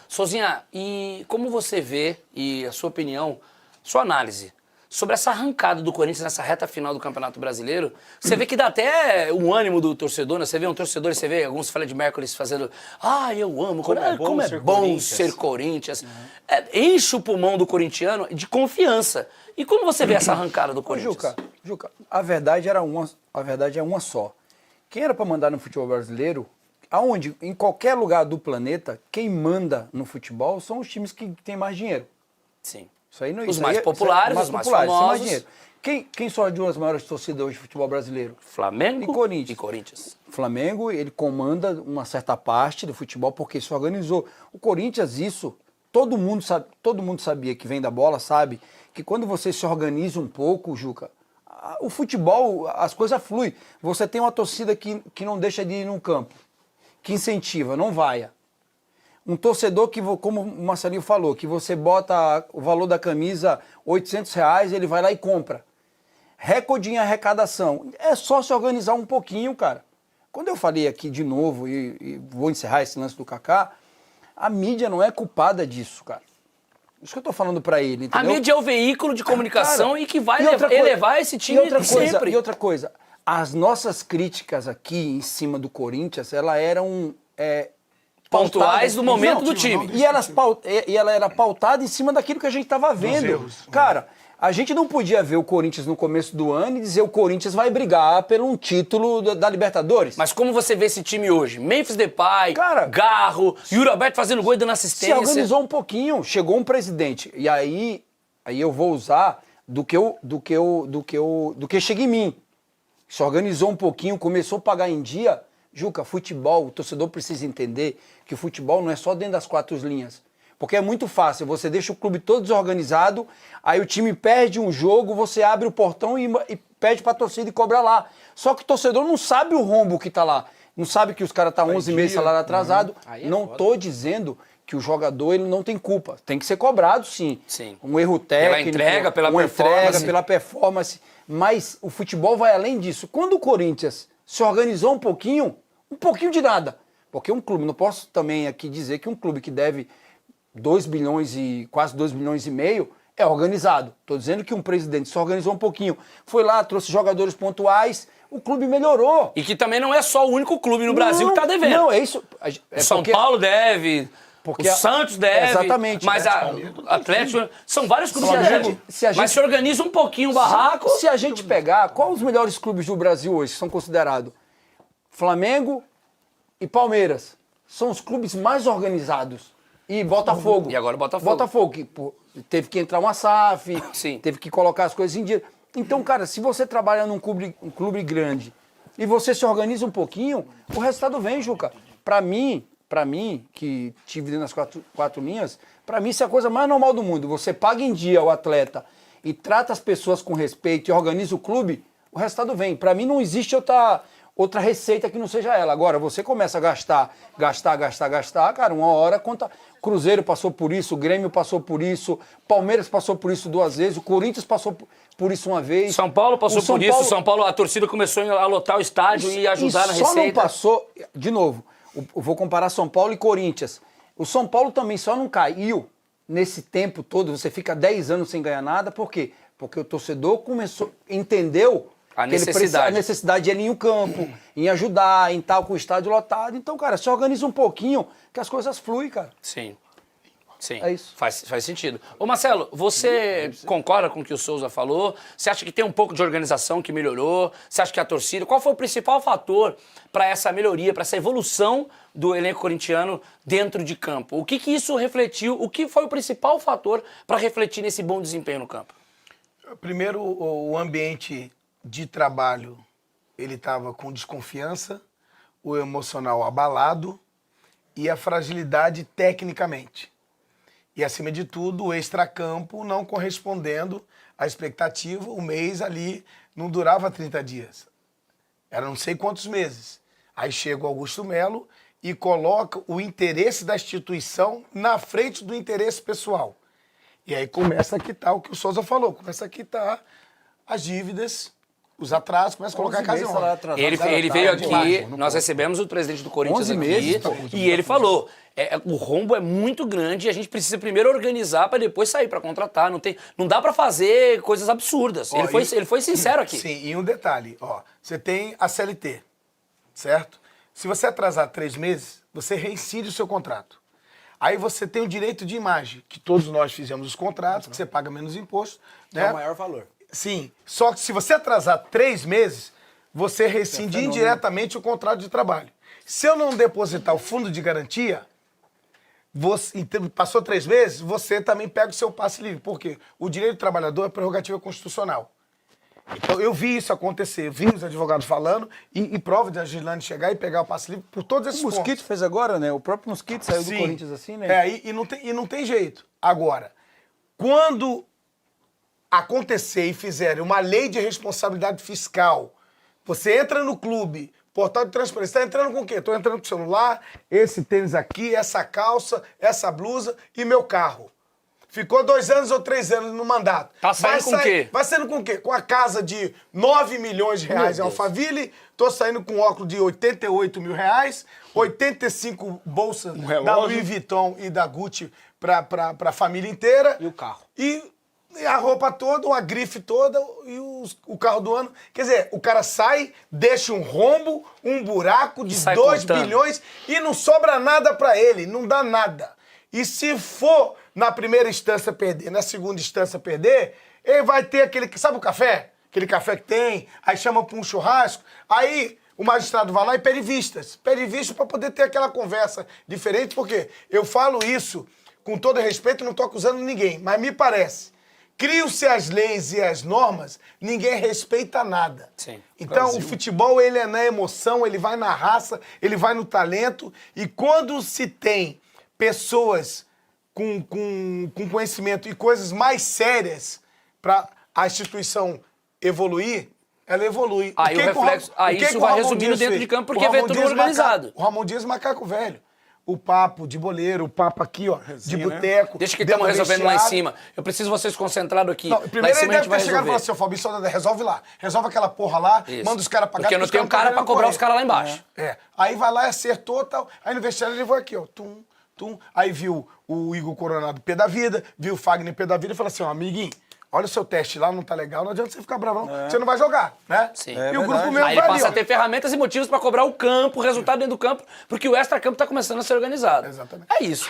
Sozinha, e como você vê, e a sua opinião, sua análise, sobre essa arrancada do Corinthians nessa reta final do Campeonato Brasileiro, você vê que dá até um ânimo do torcedor, né? Você vê um torcedor, você vê alguns Fred Mercury fazendo eu amo, como é bom ser Corinthians. Enche o pulmão do corintiano de confiança. E como você vê essa arrancada do Corinthians? Juca, a verdade é uma só. Quem era para mandar no futebol brasileiro, em qualquer lugar do planeta, quem manda no futebol são os times que têm mais dinheiro. Sim. Os mais populares, os mais famosos. Quem são as duas maiores torcidas hoje do futebol brasileiro? Flamengo e Corinthians. Flamengo, ele comanda uma certa parte do futebol porque se organizou. O Corinthians, todo mundo sabia que vem da bola, sabe? Que quando você se organiza um pouco, Juca, o futebol, as coisas fluem. Você tem uma torcida que não deixa de ir no campo, que incentiva, não vaia. Um torcedor que, como o Marcelinho falou, que você bota o valor da camisa R$800, ele vai lá e compra. Recorde em arrecadação. É só se organizar um pouquinho, cara. Quando eu falei aqui de novo, e vou encerrar esse lance do Kaká, a mídia não é culpada disso, cara. Isso que eu tô falando pra ele, entendeu? A mídia é o veículo de comunicação, cara, e que vai elevar esse time sempre. E outra coisa, as nossas críticas aqui em cima do Corinthians, elas eram... pontuais do momento do time. E ela era pautada em cima daquilo que a gente estava vendo. Cara, a gente não podia ver o Corinthians no começo do ano e dizer o Corinthians vai brigar por um título da Libertadores. Mas como você vê esse time hoje? Memphis Depay, Garro, Yuri Alberto fazendo gol e dando assistência. Se organizou um pouquinho, chegou um presidente. E aí eu vou usar do que chega em mim. Se organizou um pouquinho, começou a pagar em dia. Juca, futebol, o torcedor precisa entender que o futebol não é só dentro das quatro linhas. Porque é muito fácil, você deixa o clube todo desorganizado, aí o time perde um jogo, você abre o portão e pede pra torcida e cobra lá. Só que o torcedor não sabe o rombo que tá lá. Não sabe que os caras tá 11 meses salário atrasado. Não tô dizendo que o jogador ele não tem culpa. Tem que ser cobrado, sim. Um erro técnico, pela performance. Mas o futebol vai além disso. Quando o Corinthians se organizou um pouquinho de nada. Porque um clube, não posso também aqui dizer que um clube que deve 2 bilhões e quase 2 bilhões e meio é organizado. Estou dizendo que um presidente se organizou um pouquinho, foi lá, trouxe jogadores pontuais, o clube melhorou. E que também não é só o único clube no Brasil que está devendo. Não, é isso. O São Paulo deve, o Santos deve. Exatamente. Mas o Atlético, são vários clubes mas se organiza um pouquinho o barraco. Se a gente pegar, quais os melhores clubes do Brasil hoje que são considerados? Flamengo e Palmeiras. São os clubes mais organizados. E Botafogo. E agora Botafogo. Botafogo, que teve que entrar uma SAF, teve que colocar as coisas em dia. Então, cara, se você trabalha num clube grande e você se organiza um pouquinho, o resultado vem, Juca. Pra mim, que tive dentro das quatro linhas, pra mim isso é a coisa mais normal do mundo. Você paga em dia o atleta e trata as pessoas com respeito e organiza o clube, o resultado vem. Pra mim não existe outra receita que não seja ela. Agora, você começa a gastar, cara, uma hora conta. Cruzeiro passou por isso, o Grêmio passou por isso, Palmeiras passou por isso 2 vezes, o Corinthians passou por isso uma vez. São Paulo passou por isso, São Paulo, a torcida começou a lotar o estádio e ajudar na receita. Só não passou, de novo, eu vou comparar São Paulo e Corinthians. O São Paulo também só não caiu nesse tempo todo, você fica 10 anos sem ganhar nada, por quê? Porque o torcedor entendeu a necessidade. A necessidade de ir em um campo, em ajudar, em tal, com o estádio lotado. Então, cara, se organiza um pouquinho que as coisas fluem, cara. Sim. É isso. Faz sentido. Ô Marcelo, você concorda com o que o Souza falou? Você acha que tem um pouco de organização que melhorou? Você acha que a torcida... Qual foi o principal fator para essa melhoria, para essa evolução do elenco corintiano dentro de campo? O que isso refletiu? O que foi o principal fator para refletir nesse bom desempenho no campo? Primeiro, o ambiente de trabalho, ele estava com desconfiança, o emocional abalado e a fragilidade tecnicamente. E, acima de tudo, o extracampo não correspondendo à expectativa. O mês ali não durava 30 dias. Era não sei quantos meses. Aí chega o Augusto Melo e coloca o interesse da instituição na frente do interesse pessoal. E aí começa a quitar o que o Souza falou, começa a quitar as dívidas, os atrasos, começa a colocar a casa em ordem. Ele veio aqui, nós recebemos o presidente do Corinthians aqui, e ele falou, o rombo é muito grande e a gente precisa primeiro organizar para depois sair para contratar. Não dá para fazer coisas absurdas. Ó, Ele foi sincero aqui. Sim, e um detalhe, ó, você tem a CLT, certo? Se você atrasar 3 meses, você reincide o seu contrato. Aí você tem o direito de imagem, que todos nós fizemos os contratos, que você paga menos imposto. Né? É o maior valor. Sim, só que se você atrasar 3 meses, você rescinde indiretamente o contrato de trabalho. Se eu não depositar o fundo de garantia, passou 3 meses, você também pega o seu passe livre. Por quê? O direito do trabalhador é prerrogativa constitucional. Então, eu vi isso acontecer, vi os advogados falando e prova de a Gislane chegar e pegar o passe livre por todos esses O Mosquito fez agora, né? O próprio Mosquito saiu do Corinthians assim, né? E não tem jeito. Agora, quando acontecer e fizerem uma lei de responsabilidade fiscal, você entra no clube, portal de transparência, está entrando com o quê? Estou entrando com o celular, esse tênis aqui, essa calça, essa blusa e meu carro. Ficou 2 anos ou 3 anos no mandato. Tá saindo com o quê? Vai saindo com o quê? Com a casa de 9 milhões de reais em Alphaville, tô saindo com óculos de 88 mil reais, 85 bolsas da Louis Vuitton e da Gucci pra família inteira. E o carro. E a roupa toda, uma grife toda e o carro do ano. Quer dizer, o cara sai, deixa um rombo, um buraco de 2 bilhões e não sobra nada pra ele, não dá nada. E se for na primeira instância perder, na segunda instância perder, ele vai ter aquele, sabe o café? Aquele café que tem, aí chama pra um churrasco, aí o magistrado vai lá e pede vistas. Pede vistas pra poder ter aquela conversa diferente, porque eu falo isso com todo respeito, não tô acusando ninguém, mas me parece, criam-se as leis e as normas, ninguém respeita nada. Sim. Então, o futebol, ele é na emoção, ele vai na raça, ele vai no talento, e quando se tem pessoas com conhecimento e coisas mais sérias para a instituição evoluir, ela evolui. Aí o reflexo, isso vai resumindo dentro de campo porque vê tudo organizado. O Ramon Dias Macaco Velho. O papo de boleiro, o papo aqui, ó, de boteco. Deixa que estamos resolvendo lá em cima. Eu preciso vocês concentrados aqui. Não, primeiro ele deve ter chegado e resolver. falar assim, ô Fabinho, só resolve lá. Resolve aquela porra lá, manda os caras pagar. Porque eu não tenho cara pra cobrar os caras lá embaixo. Aí vai lá, acertou e tal. Aí no vestiário ele levou aqui, ó, tum. Aí viu o Igor Coronado pé da vida, viu o Fagner pé da vida e falou assim, ó, amiguinho, olha o seu teste lá, não tá legal, não adianta você ficar bravo, não. Você não vai jogar, né? Sim. E o grupo mesmo aí vai passa ali, a ter ferramentas e motivos pra cobrar o campo, o resultado dentro do campo, porque o extra-campo tá começando a ser organizado. Exatamente. É isso.